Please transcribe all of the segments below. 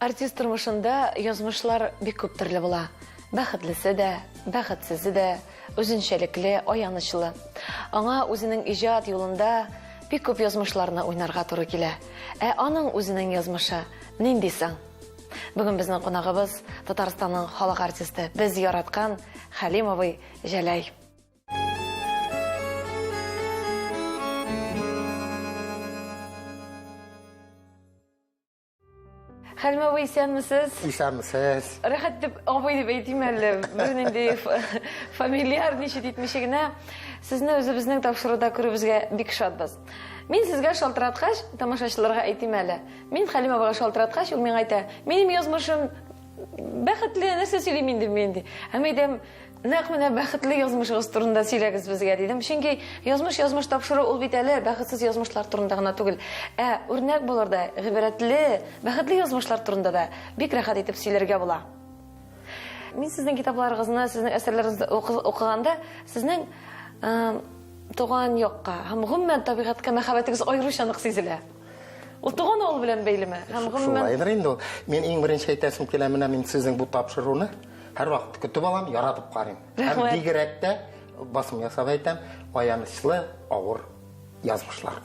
Артист тормышында язмышлар бик күп төрле була. Бәхетлесе дә, бәхетсезе дә, үзенчәлекле, аянычлы. Аңа үзенең иҗат юлында бик күп язмышларны уйнарга туры килә. Аның үзенең язмышы нинди соң? Бүген безнең кунагыбыз Татарстанның халык артисты, без яраткан Хәлим абый Җәләй. Хәлим абый, исәнмесез? Исәнмесез. Рәхәт дип абый дип әйтим әле. Бер нинди фамильяр ничек итмичә генә. Сезне үзебезнең тапшыруда күрүбезгә бик шатбыз. Мин сезгә шалтыраткач, тамашачыларга әйтим әле. Мин Хәлим абыйга шалтыраткач, ул миңа әйтә: "Минем язмышым бәхетле, нәрсә сөйлим инде?" Һәм әйтәм: "Нәкъ менә бәхетле язмышыгыз турында сөйләгез безгә", дидем. Чөнки язмыш тапшыру ул бит әле бәхетсез язмышлар турында гына түгел. Үрнәк булырда, гыйбрәтле, бәхетле язмышлар турында да бик рәхәт итеп сөйләргә була. Мин сезнең китапларыгызны, сезнең әсәрләрегезне укыганда, сезнең туган якка һәм гомумән табигатькә мәхәббәтегез аеруча нык сизелә. Ул туган авыл белән бәйлеме? Һәм Шулайдыр инде. Мен иң беренче әйтәсем килә, менә мин сезнең бу тапшыруны һәр вакыт көтеп алам, яратып карыйм. Һәм бигрәк тә басым ясап әйтәм, аянычлы, авыр язмышлар,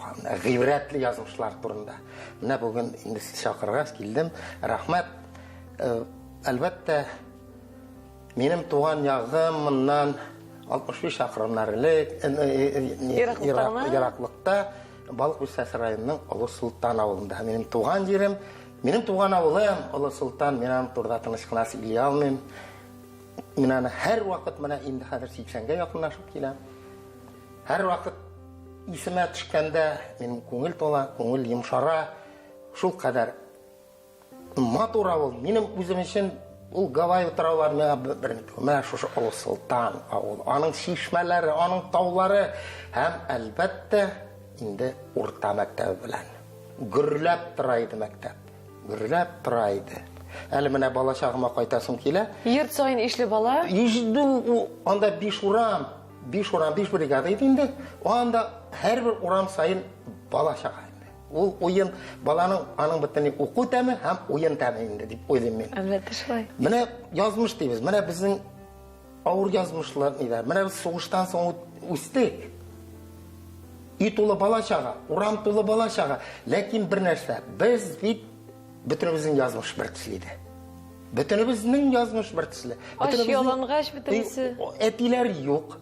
гыйбрәтле язмышлар турында. Менә бүген инде чакыргач килдем. Рәхмәт. Әлбәттә, минем туган ягым моннан 65 чакрымнар ераклыкта Балык Үсәсе районының Олы Султан авылында. Минем туган җирем, минем туган авылым Олы Султан, мен турда тыныч кына сөйли алмыйм. Мин аны һәр вакыт менә инде хәзер 80-гә якынлашып киләм. Һәр вакыт исемә төшкәндә минем күңел тола, күңел йомшара. Шул кадәр матур авыл. Минем үзем өчен ул Гавай утраулар миңа менә шушы Олы Султан авыл. Аның чишмәләре, аның таулары һәм әлбәттә инде урта мәктәбе белән гөрләп тора иде мәктәп. Гөрләп тора иде. Әле менә бала чагыма кайтасым килә. Йорт сайын ишле бала. Ижду анда 5 урам, 5 бригада иде инде. Анда һәрбер урам сайын бала чага инде. Ул уен баланың аның бөтенлек уку тәме һәм уен тәме инде дип уйлыйм мин. Әлбәттә шулай. Менә язмыш дибез. Менә безнең авыр язмышлар нидә? Менә без сугыштан соң үстек. Үй тулы бала чага, урам тулы бала чага. Ләкин бер нәрсә, без бит бөтенебезнең язмыш бер төсле иде. Бөтенебезнең язмыш бер төсле. Аш ялангач бөтенесе. Әтиләр юк.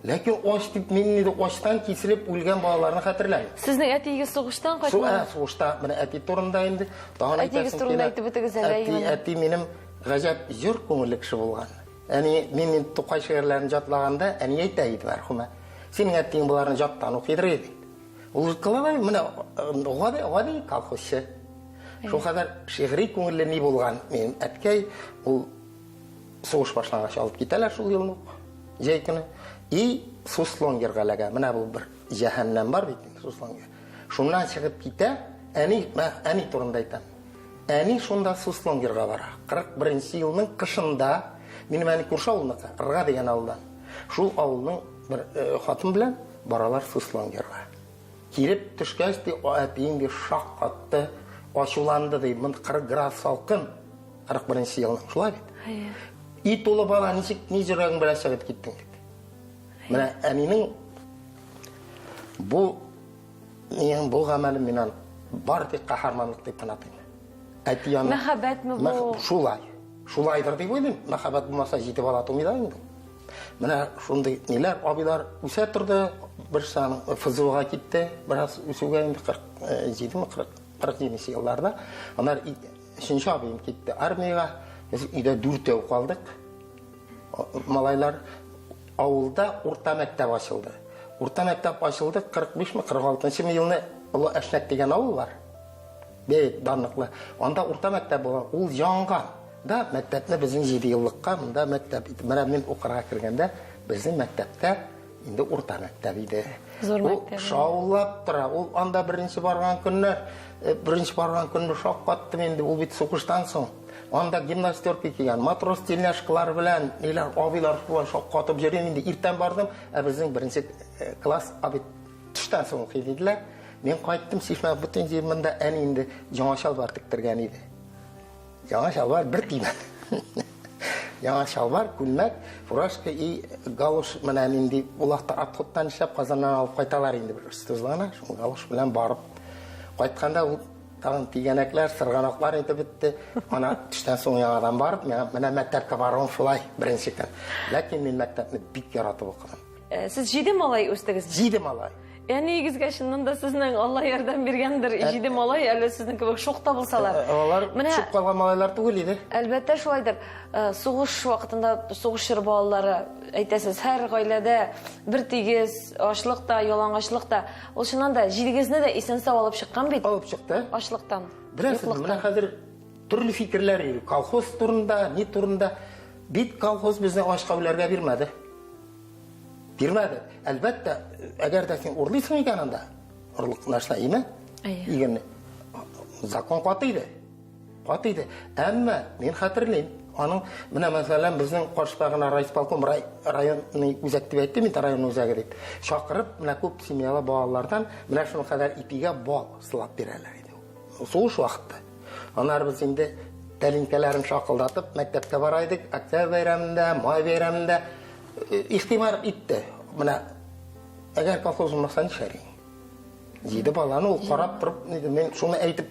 Ләкин аш дип мин инде аштан кисилеп үлгән балаларны хәтерләмим. Сезнең әтигез сугыштан кайтмаган. Сугышта менә әти турында инде. Әтигез турында әйтеп бетегез әле. Әти минем гаҗәп зур күңелле кеше булган. Мин Тукай шигырьләрен җатлаганда, әни әйтә иде мәрхүмә. Синең әтиң буларны жаттан укыйдыр иде. Ул кылабай менә гади колхозчы. Шул кадәр шигъри күңелле ни булган. Минем әткәй ул сугыш башлангач алып китәләр шул елны. Җәй көне. Суслонгерга ләгә. Менә бу бер җәһәннәм бар бит Суслонгер. Шуннан чыгып китә, әни турында әйтәм. Әни шунда Суслонгерга бара. 41 елның кышында минем әни күрше авылныкы, Рга дигән авылдан. Шул авылның bir хатын белән баралар Суслонгерга. Киреп төшкәч ди, әтием бер шак атты, ачуланды ди. Монда 40 градус салкын. 41 елның. Шулай бит. И тулы бала ничек ни җөрәгең белән чыгып киттең ди. Менә әнинең бу гамәле миннән бар тик каһарманлык дип танытыйм. Әти яны мәхәббәтме бу? Шулайдыр дип уйлыйм. Мәхәббәт булмаса җитеп ала тумыйда инде. Менә шундый ниләр, абыйлар үсә торды, бер сан ФЗОга китте, бераз үсүгә инде 47 елларда. Аннар 3нче абыем китте армиягә. Без өйдә 4 калдык. Малайлар авылда урта мәктәп ачылды. Урта мәктәп ачылды 45-46 елны Олы Әшнәк дигән авыл бар. Бик данлыклы. Анда урта мәктәп булган. Ул янган. Да мәктәпне безнең 7 еллыкка монда мәктәп иде. Менә мин укырга кергәндә безнең мәктәптә инде урта мәктәп иде. Зур мәктәп. Ул шаулап тора. Ул анда беренче барган көнне шок каттым инде. Ул бит сугыштан соң. Анда гимнастерка кигән, матрос тельняшкалар белән, ниләр абыйлар шок катып йөргән инде. Иртән бардым, безнең беренче класс абый төштән соң укый диделәр. Мен кайттым, сишмә бөтен җирмендә әни инде яңа чалбар тиктергән иде. Яңа шалбар бер тиме. Яңа шалбар, күлмәк, фуражка и галош менән инде улакта отходтан эшләп Казаннан алып кайталар инде бер стузлана. Шул галош белән барып кайтканда ул тагын тигәнәкләр, сырганаклар итеп бетте. Ана төштән соң яңадан барып, менә мәктәпкә баруым шулай беренче көн. Ләкин мин мәктәпне бик яратып укыдым. Сез 7 малай үстегез. 7 малай. Нигезгә чыннан да сезнең Алла ярдәм биргәндер. 7 малай әле сезнең кебек шокта булсалар. Алар чык калган малайлар түгел иде. Әлбәттә шулайдыр. Сугыш вакытында сугышчыр балалары, әйтәсез, һәр гаиләдә бер тигез ачлык та, ялангачлык та. Ул чыннан да 7-гезне дә исән сау алып чыккан бит. Алып чыкты. Ачлыктан. Беләсез, менә хәзер төрле фикерләр йөри. Колхоз турында, ни турында. Бит колхоз безне ашка үләргә бирмәде. Бирмәде. Әлбәттә, әгәр дә син урлыйсың икән анда, урлык нәрсә име? Егерне закон катыйды. Катыйды. Әмма мин хәтерлим, аның менә мәсәлән безнең Каршыдагы райисполком районны үзәк дип әйтте, мин районны үзәге дип. Шакырып, менә күп семьялы балалардан менә шуның кадәр ипигә бал сылап бирәләр иде. Сугыш вакыты. Аннары без инде тәлинкәләрен шакылдатып мәктәпкә бара идек, октябрь бәйрәмендә, май бәйрәмендә ихтимар итте. Менә әгәр колхоз булмаса нишәрин. 7 баланы ул карап торып, мен шуны әйтеп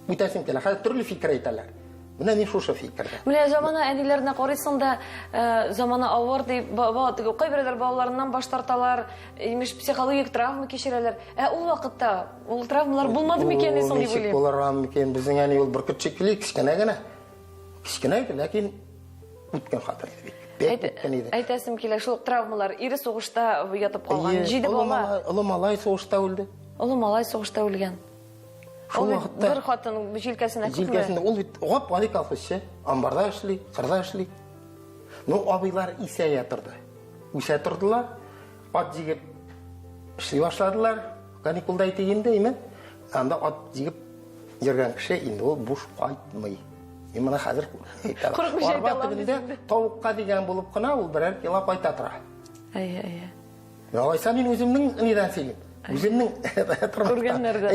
үтәсем килә. Хәзер төрле фикер әйтәләр. Менә мин шушы фикердә. Менә замана әниләренә карыйсың да, замана авыр дип, кайберләр балаларыннан баш тарталар, имеш психологик травма кичерәләр. Ул вакытта ул травмалар булмады микән соң дип уйлыйм. Буларга микән безнең әни ул бөркет шикелле кичкенә генә. Кичкенә иде, ләкин үткән хатыр иде. Әйтәсем килә, шул травмалар ире сугышта ятып калган 7 бала. Олы малай сугышта үлде. Олы малай сугышта үлгән. Шул вакытта бер хатын җилкәсенә күпме? Җилкәсендә ул бит гап гали колхозчы, амбарда эшли, кырда эшли. Ну, абыйлар исәя торды. Үсә тордылар, ат җигеп эшли башладылар. Каникулда итегендә име? Анда ат җигеп йөргән кеше инде ул буш кайтмый. Менә хәзер арба төбендә тавыкка дигән булып кына ул берәр кило кайта тора. Алайса мин үземнең нидән сөйлим? Үземнең күргәннәрдән.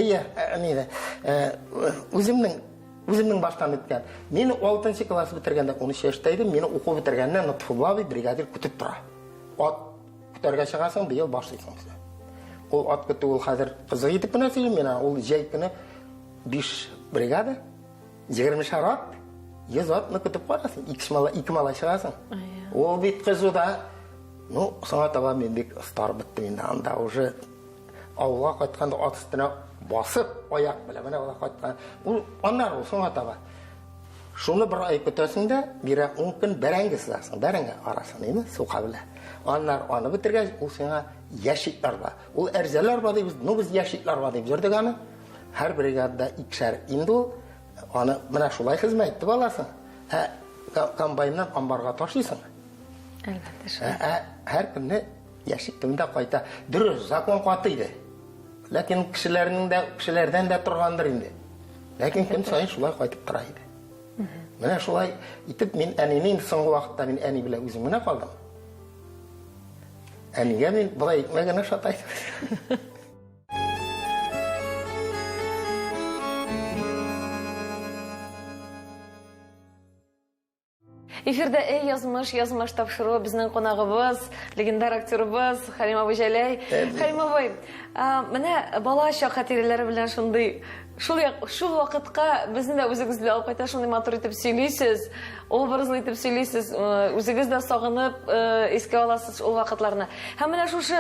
Үземнең баштан үткән. Мин 6нчы класс битергәндә 13 яшьтә идем. Мине уку битергәннән Нотфуллавый бригадир көтеп тора. Ат көтәргә чыгасың, быел башлыйсың. Ул ат көтү ул хәзер кызык итеп менә сөйлим мин. Ул җәй көне 5 бригада 20 шарат 100 атны көтеп карасың. 2 малай чыгасың. Ул бит кызуда. Ну, соңга таба мен бик стар битте инде. Анда уже ауылга кайтканда ат өстенә басып, аяк белән менә ул кайткан. Ул аннары ул соңга таба. Шуны бер ай көтәсең дә, бирә 10 көн бәрәңге сызасың, бәрәңге арасында, име? Сука белә. Аннары аны битергәч, ул сиңа яшикләр бар. Ул әрзәләр бар дип, ну без яшикләр бар дип җөрдек аны. Һәр бригадада 2 шәр инде ул. Аны менә шулай хезмәт итеп аласың. Комбайннан амбарга ташлыйсың. Әлбәттә. Һәр көнне яшик төбендә кайта. Дөрес, закон катыйды. Ләкин кешеләрдән дә торгандыр инде. Ләкин көн саен шулай кайтып тора иде. Менә шулай итеп мин әнинең соңгы вакытта мин әни белән үзем генә калдым. Әнигә мин болай итмәгән шатайдым. Эфирдә язмыш тапшыру безнең кунагыбыз, легендар актерыбыз Хәлим абый Җәләй. Хәлим абый, менә бала чак хатирәләре белән шул вакытка безне дә үзегез белән алып кайта, шундый матур итеп сөйлисез, образлы итеп сөйлисез, үзегез дә сагынып искә аласыз ул вакытларны. Һәм менә шушы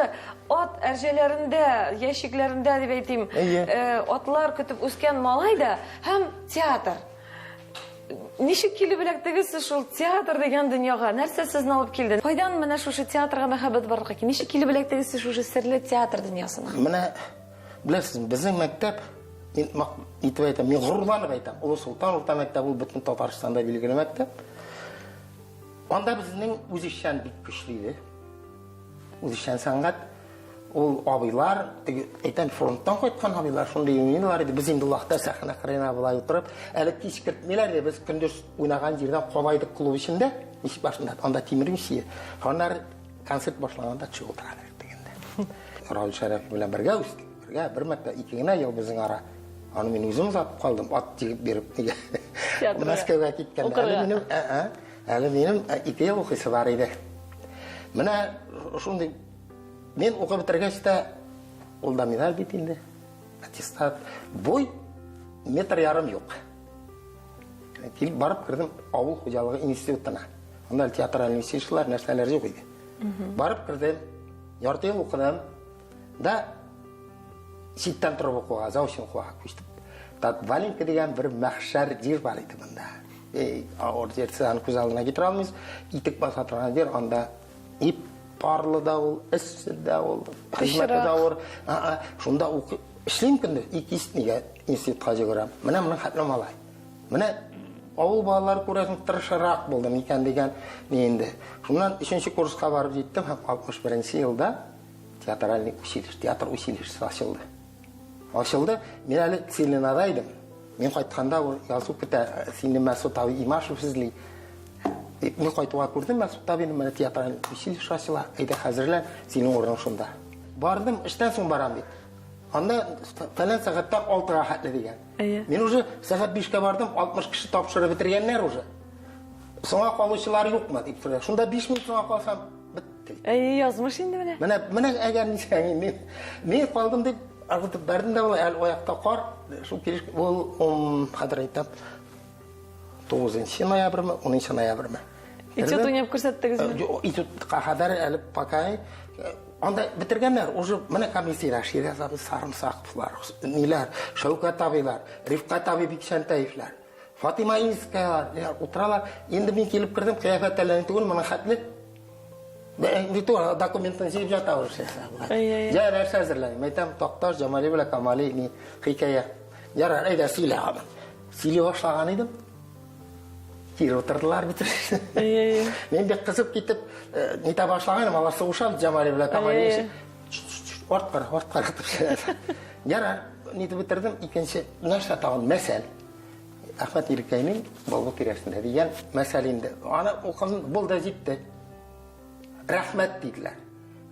ат әрҗәләрендә, яшикләрендә дип әйтим, атлар көтеп үскән малай да һәм театр. Ничек килеп эләктегез шул театр дигән дөньяга? Нәрсә сезне алып килде? Кайдан менә шушы театрга мәхәббәт барлыкка? Ничек килеп эләктегез шушы серле театр дөньясына? Менә беләсез, безнең мәктәп, мин итеп әйтәм, мин горурланып әйтәм. Улы Солтан урта мәктәбе ул бөтен Татарстанда билгеле мәктәп. Анда безнең үзешчән бик көчле иде. Үзешчән сәнгать. Ул абыйлар, әйтәм, фронттан кайткан абыйлар, шундый уеннар иде. Без инде Лахта сәхнә кырыена булай утырып, әле кичкертмиләр иде. Біз көндез уйнаган җирдән кабайдык клуб içinde, иш башында, анда тимер мишие. Аннары концерт башлаганда чыгылдыралар дигәндә. Раул Шәрәф белән бергә үстек. Бергә бер мәктәп 2 генә ел безнең ара. Аны мин үзем узатып калдым, ат җигеп биреп. Театрга. Мәскәүгә киткәндә. Әле минем 2 ел укыйсы бар иде. Менә шундый мен укып бетергәч тә ул да медаль бит инде. Аттестат. Бой метр ярым юк. Килеп барып кердем авыл хуҗалыгы институтына. Анда театраль институтлар нәрсәләр юк иде. Барып кердем, ярты ел укыдым. Да читтән торып укуга, заочно укуга күчтем. Валенка дигән бер мәхшәр җир бар иде монда. Авыр җирсен күз алдына китерә алмыйсыз. Итек баса торган җир, анда ип парлы да ул, эссе дә ул, хезмәте дә авыр. Шунда эшлим көндә 2 институтка җигәрәм. Менә моның хәтле малай. Менә авыл балалары күрәсең тырышрак булдым икән дигән инде. Шуннан 3нче курска барып җиттем һәм 61нче елда театральный училище, театр училищесы ачылды. Ачылды. Мен әле Целинада идем. Мен кайтканда ул язу көтә, сине Мәсут абый Имашев эзли. Мен кайтуга күрдем, Мәсут абыйның менә театральный училище ачыла. Әйдә хәзерлән, синең урының шунда. Бардым, эштән соң барам бит. Анда фәлән сәгатьтә 6-га хәтле дигән. Мен уже сәгать 5-кә бардым, 60 кеше тапшырып бетергәннәр уже. Соңга калучылар юкмы дип сорады. Шунда 5 минут соңга калсам бетте. Язмыш инде менә. Менә әгәр нисәң мен калдым дип аргытып бәрдем дә ул аякта кар, шул килеш ул хәзер әйтәм 9 ноябрьме, 10 ноябрьме. Итет уйнап күрсәттегезме? Итетка хәзер әле пока анда бетергәннәр, уже менә комиссияләр, Шираз абый Сарымсаковлар, ниләр, Шәүкәт абыйлар, Рифкат абый Бикшәнтәевләр, Фатима Инскаялар, утыралар. Инде мин килеп кердем, кыяфәтләрен түгел, моны хәтле документын җыеп ята уже. Я нәрсә әзерләйм. Әйтәм, Токташ, Җамали белән Камали ни хикая. Ярар, әйдә сөйлә. Сөйли башлаган идем. Кире утырдылар бит. Мен бик кызып китеп, нита башлаганым, алар сугышалар Җамали белән Камали. Артка китеп. Ярар, нитеп битердем. Икенче нәрсә тагын мәсәл. Әхмәт Иркәйнең Болгар тирәсендә дигән мәсәл инде. Аны укыган булды җитте. Рәхмәт диделәр.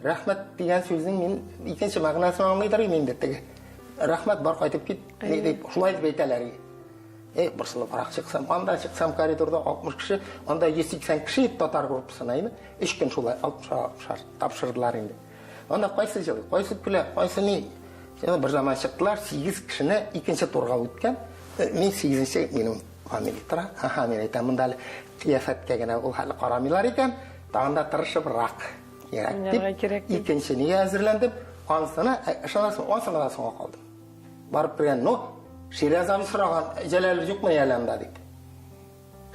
Рәхмәт дигән сүзнең мин икенче мәгънәсен аңлыйдыр инде теге. Рәхмәт бар кайтып кит, ни дип шулай дип әйтәләр. Бұрсылы барақ шықсам, анда шықсам коридорда 60 кіші, анда 180 кіші татар группасына, 3 күн шулай 60 тапшырдылар енді. Анда қайсы жылы, қайсы күлі, қайсы не? Бір заман шықтылар, 8 кішіні екінші турға өткен, мен 8-ші менің фамилия тұра. Мен айтам, мұнда қияфәтке гені ол хәлі қарамилар екен, тағында тұрышып рақ керек деп, екінші неге әзірлендім, қанысына, онсына да соңға қалдым. Барып бірген, Шираз абый сұраған, Жәләл жоқ мұны әлемда дейді.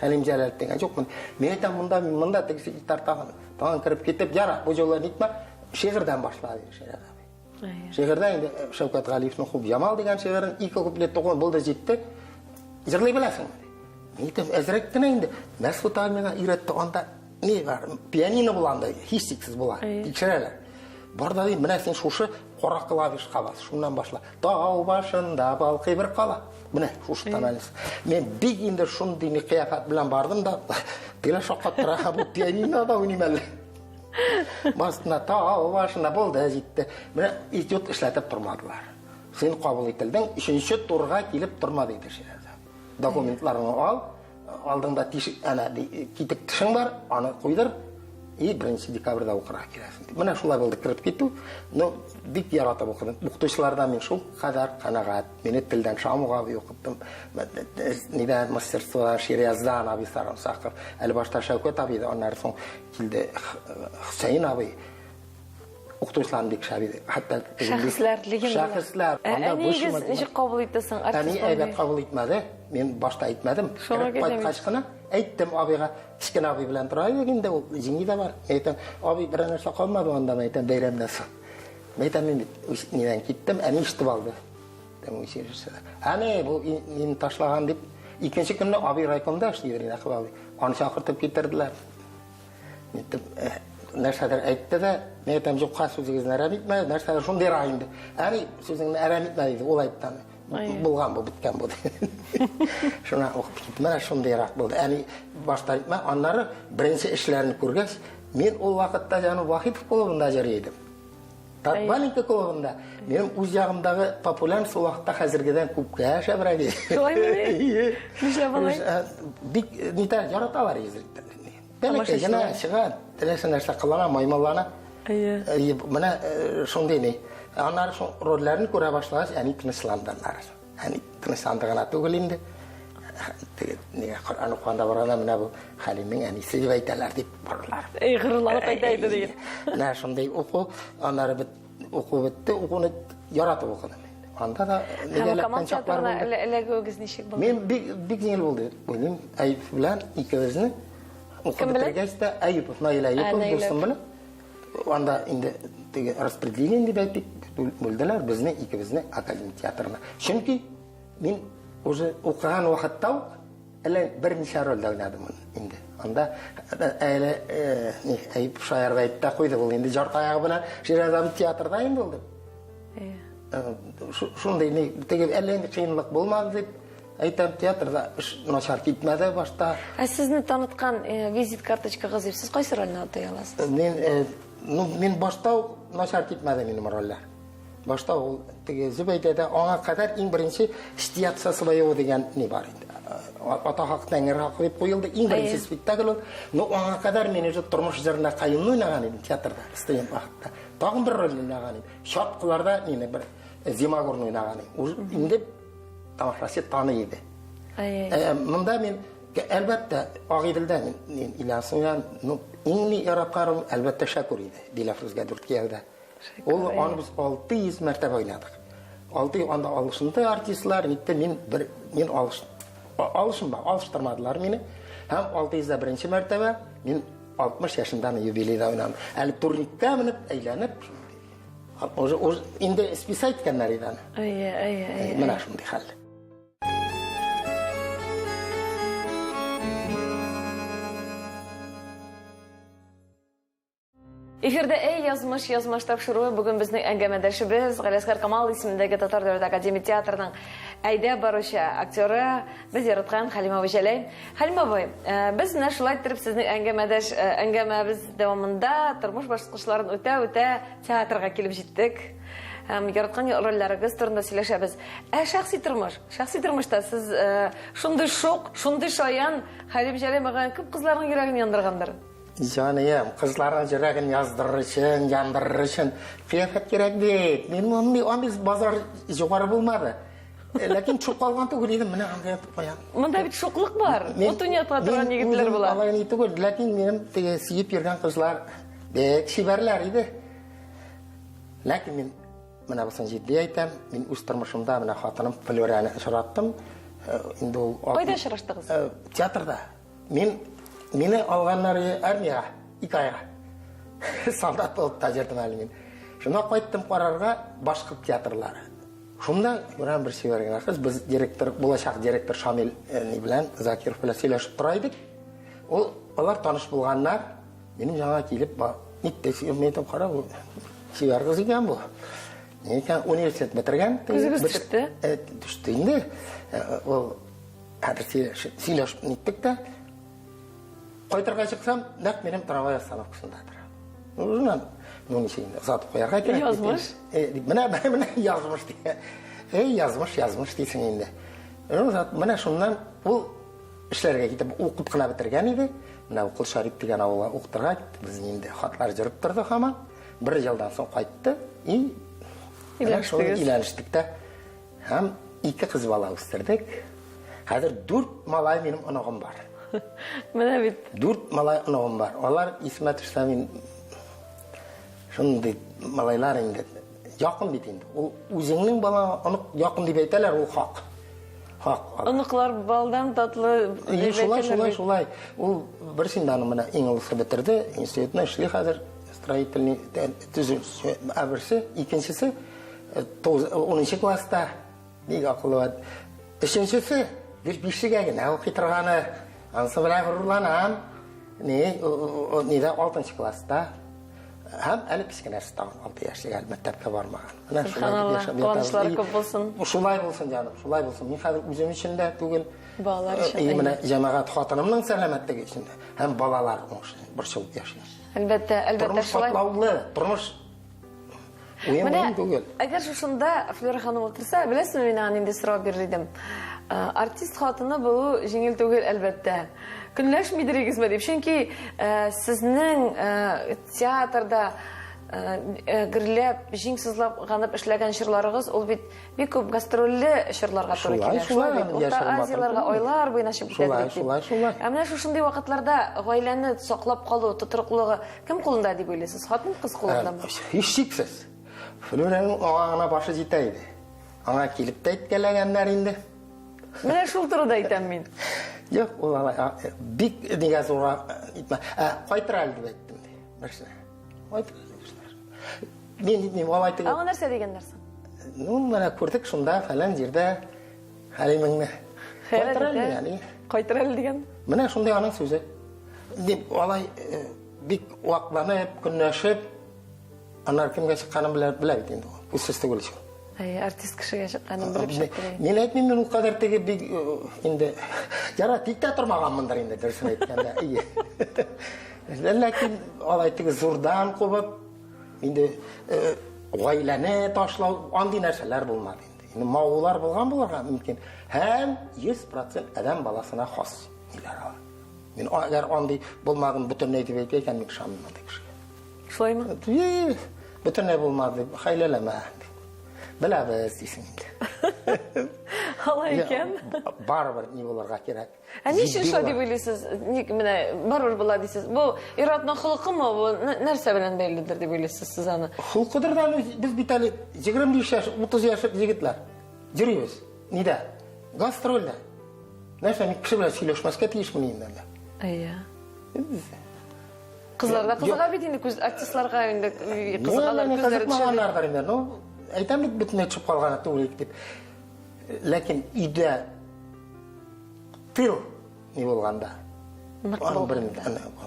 Хәлим Жәләл деген жоқ мұны. Мен айтам, мұнда тегісі тартаған. Таған кіріп кетіп, жара, бұл жолы нетма, шеғірден башылады Шираз абый. Шеғірден енді Шәукәт Ғалиевтің Хуб Жамал деген шеғірін 2 куплет тоқын бұл да жетті. Жырлай білесің. Мен айтам, әзіректіне енді Мәсут абайға үйретті, онда не бар, пианино болғанда, хистиксіз болады, текшірәлер. Барда дейм, міне сен шушы қора клавиш қаласы, шуннан башла. Тау башында балқи бір қала. Міне, шуштан әлісі. Мен бек енді шундайны қияфат білен бардым да, тілі шаққа тұраға бұл пианино да ойнайм әлі. Басында тау башында болды әжетті. Міне, идиот ішләтіп тұрмадылар. Сен қабыл етілдің, 3-ші турға келіп тұрма дейді Шираз абый. Документларыңы ал, алдыңда кетік тішің бар, аны қойдыр. 1 декабрьда оқыра келесің. Міне шулай болды кіріп кету, бик яратып оқыдым. Оқытушылардан мен шул қадар қанағат. Мені тілден Шамуға абый оқыттым. Неден мастерстводан Шираздан абый Сарымсақов, әлі башта Шәукәт абайды, оннары соң келді Хусейн абый. Оқытушыларын бек шабиді. Шәхісләр, легендалар. Шәхісләр. Негіз неше қабыл еттесің? Әне әйбәт қабыл етмәді. Мен башта айтмадым. Кіріп қайтқашқына әйттім абыға. Кішкен абый білән тұрайы дегенде ол жеңі де бар. Әйтім, абый бір нәрсе қалмады онда, әйтім, бәйрәмден соң. Әйтім, мен неден кеттім, әне іштіп алды. Әне, бұл мені ташлаған деп, екінші күнді абый райкомда іштейдір, аны шақыртып кетірділер. Нәрсәдер әйтті де, мен әйтім, жоққа сөзіңізін әрәм етмәді, нәрсәдер шундер айынды. Әне, сөзіңізін әрәм етмәді, ол айттаны. Болған бұл, біткен бұл. Шуна оқып кетті, мәне шундай рақ болды. Әне, башта айтма, аннары бірінші ішлерін көргәс, мен ол вақытта жаны Вахитов болуында жар едім. Маленький клубында. Менің үз жағымдағы популяр сол вақытта қазіргіден көпке шабыраги. Шулай ме? Нишләп алай? Бик нита яраталар езілді. Бәләкәй генә шыға, теләсә нәрсә қылана, маймаллана. Менә шундый не. Аннары шул рольләрен күрә башлагач, әни тынычландылар. Әни тынычландыгына түгел инде. Нигә Коръан укыганда барганда менә бу Хәлимнең әнисе дип әйтәләр дип барлар. Гырланып әйтә диген. Менә шундый уку, аннары бит уку бетте, укуны яратып укыдым. Анда да нигәләп чаклар булды. Эләгүгез ничек булды? Мен бик җиңел булды. Уйлыйм, Әйүп белән икебезне укып бетергәч тә Әйүп Наил Әйүпов дустым белән анда инде теге распределение дип әйтик, бүлделәр безне икебезне академия театрына. Чөнки мин уже укыган вакытта әле берничә рольдә уйнадым инде. Анда әле Әйүп шаярда әйтте куйды, ул инде жарты аягы белән Ширазам театрда инде булды. Шундай теге әле инде кыйынлык булмады дип әйтәм, театрда начар китмәде башта. Сезне таныткан визит карточкагыз дип сез кайсы рольне атай аласыз? Мин башта начар китмәде минем рольләр. Башта ул теге Зөбәйдәдә аңа кадәр иң беренче Штиятса свое дигән ни бар инде. Ата хак тәңгәр хак дип куелды, иң беренче спектакль ул. Но аңа кадәр мин уже тормыш җырында кайынны уйнаган идем театрда, студент вакытта. Тагын бер роль уйнаган идем. Шапкаларда мине бер Зимагурны уйнаган идем. Инде тамашачы таный иде. Монда мин әлбәттә Агыйделдә мин Иласын, ну иң яратканым әлбәттә Шакур иде. Дилафрузга Дүрткиявда. Ул аны без 600 мәртәбә уйнадык. 6 анда алышында артистлар итте, мин алыштырмадылар мине. Һәм 601 мәртәбә мин 60 яшымда юбилейда уйнадым. Әле турникка менеп, әйләнеп, уже инде списать иткәннәр иде аны. Менә шундый хәл. Эфирдә язмыш тапшыруы бүген безнең әңгәмәдәшебез Галиәсгар Камал исемендәге Татар дәүләт академия театрының әйдә баручы актеры, без яраткан Хәлимә Вәҗәләй. Хәлимә абый, без менә шулай итеп сезнең әңгәмәбез дәвамында тормыш башкычларын үтә театрга килеп җиттек. Яраткан рольләрегез турында сөйләшәбез. Шәхси тормышта сез шундый шок, шундый шаян Хәлимә Вәҗәләй мәгән күп кызларның йөрәген яндыргандыр. Җаныем, кызларның йөрәген яздырыр өчен, яндырыр өчен кыяфәт кирәк бит. Мин мондый базар югары булмады. Ләкин шук калган түгел идем, менә анда ятып куям. Монда бит шуклык бар. Отуниятка торган егетләр була. Алай ни түгел, ләкин минем теге сиеп йөргән кызлар бик шибәрләр иде. Ләкин мин менә бусын җитди әйтәм, мин үз тормышымда менә хатыным Флорияны очраттым. Инде ул кайда очраштыгыз? Театрда. Мине алганнары армияга 2 айга. Солдат булып та җирдем әле мин. Шуңа кайттым карарга башкы театрлары. Шунда гөрән бер сөйләргә кыз, без директор, булачак директор Шамил белән Закиров белән сөйләшеп тора идек. Алар таныш булганнар, минем җанга килеп, ниттәсем әйтеп кара, бу сөйләргә икән бу. Никән университет бетергән, төште инде. Ул хәзер сөйләшеп ниттек тә кайтырга чыксам, нәкъ минем трамвай остановкасында тора. Узынан, ничек озатып куярга кирәк. Язмыш. Менә язмыш ди. Язмыш дисең инде. Менә шуннан ул эшләргә китеп укып кына бетергән иде. Менә Укыл Шариф дигән авылга укытырга китте. Без инде хатлар җырып торды һаман. 1 елдан соң кайтты. Иләнештек тә. Һәм 2 кыз бала үстердек. Хәзер 4 малай минем анагым бар. Менә бит 4 малай анагым бар. Алар исемә төшсә мин шундый малайлар инде якын бит инде. Ул үзеңнең бала аны якын дип әйтәләр, ул хак. Оныклар балдан татлы дип әйтәләр. Шулай. Ул берсен аны менә иңлысы бетерде, институтны эшли хәзер строительный төзүче. Берсе, икенчесе 10 класста бик акыллы. Өченчесе бер бишегә генә укый торганы. Ансы белән хурланам. Нидә 6 класста. Һәм әле кичкенә 6 яшьлек мәктәпкә бармаган. Менә шулай яшәп күп булсын. Шулай булсын җаным, шулай булсын. Мин хәзер үзем өчен дә түгел, балалар өчен. Менә җәмәгать хатынымның сәламәтлеге өчен дә һәм балалар өчен борчылып яши. Әлбәттә, шулай. Тормыш Уен түгел. Әгәр шушында Флора ханым ултырса, беләсезме, мин аны инде сорап бирер идем. Артист хатыны булу җиңел түгел, әлбәттә. Көнләшмидер игезме дип. Чөнки сезнең театрда гөрләп, җиңсезләп ганып эшләгән җырларыгыз, ул бит бик күп гастрольле җырларга туры килә. Шулай. Урта Азияларга айлар буена чыгып китә. Шулай. Ә менә шушындый вакытларда гаиләне саклап калу, тотрыклыгы кем кулында дип уйлыйсыз? Хатын, кыз кулындамы? Һичшиксез. Флораның аңа башы җитә иде. Аңа килеп тә әйткәләгәннәр инде. Менә шул турыда әйтәм мин. Юк, ул бик нигә зура итмә. Кайтыр дип әйттем ди. Берсе. Кайтыр. Мин алайтыгы. Аңа нәрсә дигәннәр соң? Ну, менә күрдек шунда фәлән җирдә Хәлимеңне. Кайтыр әле дигән. Менә шундай аның сүзе. Дип алай бик вакланып, көнләшеп, анар кемгә чыкканын белә бит инде. Үсез түгел шул. Артист кешегә чыкканын белеп чыкты. Мин әйтмим, ул кадәр теге бик инде яра тиктә тормаганмындыр инде дөресен әйткәндә. Ләкин алай теге зурдан кубып инде гаиләне ташлау, андый нәрсәләр булмады инде. Инде маулар булган булырга мөмкин. Һәм 100% адам баласына хас ниләр ала. Мин әгәр андый булмаган бөтенләй дип әйтәм, мин ышанмыйм андый кешегә. Шулаймы? Бөтенләй булмады, хәйләләмә. Беләбез дисең инде. Алай икән. Барыбер ни булырга кирәк. Ничек шулай дип уйлыйсыз? Ник менә барыбер була дисез? Бу иратның холкымы, бу нәрсә белән бәйледер дип уйлыйсыз сез аны? Холкыдыр да, без бит әле 25 яшь, 30 яшьлек җегетләр. Йөрибез. Нидә? Гастрольдә. Нәрсә, мин кеше белән сөйләшмәскә тиешме инде? Кызлар да кызыга бит инде, күз артистларга инде кызыгалар, күзләре төшә. Ну, әйтәм бит бөтенләй төшеп калган түгел дип. Ләкин өйдә тыл ни булганда.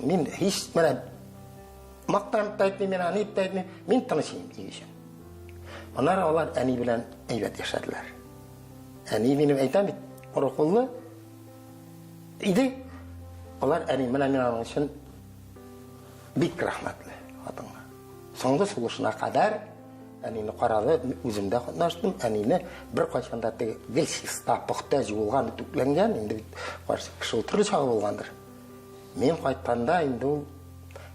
Мин һич менә мактан тайтмыйм, мен аны тайтмыйм, мин тынычым дигән. Аннары алар әни белән әйбәт яшәделәр. Әни минем әйтәм бит, орыкулы иде. Алар әни менә мин аның өчен бик рәхмәтле хатынга. Соңгы сулышына кадәр әнине карады, үземдә катнаштым. Әнине бер кайчанда теге вельсиста пөхтә җуылган, түкләнгән, инде каршы кеше утырыр чагы булгандыр. Мин кайтканда инде ул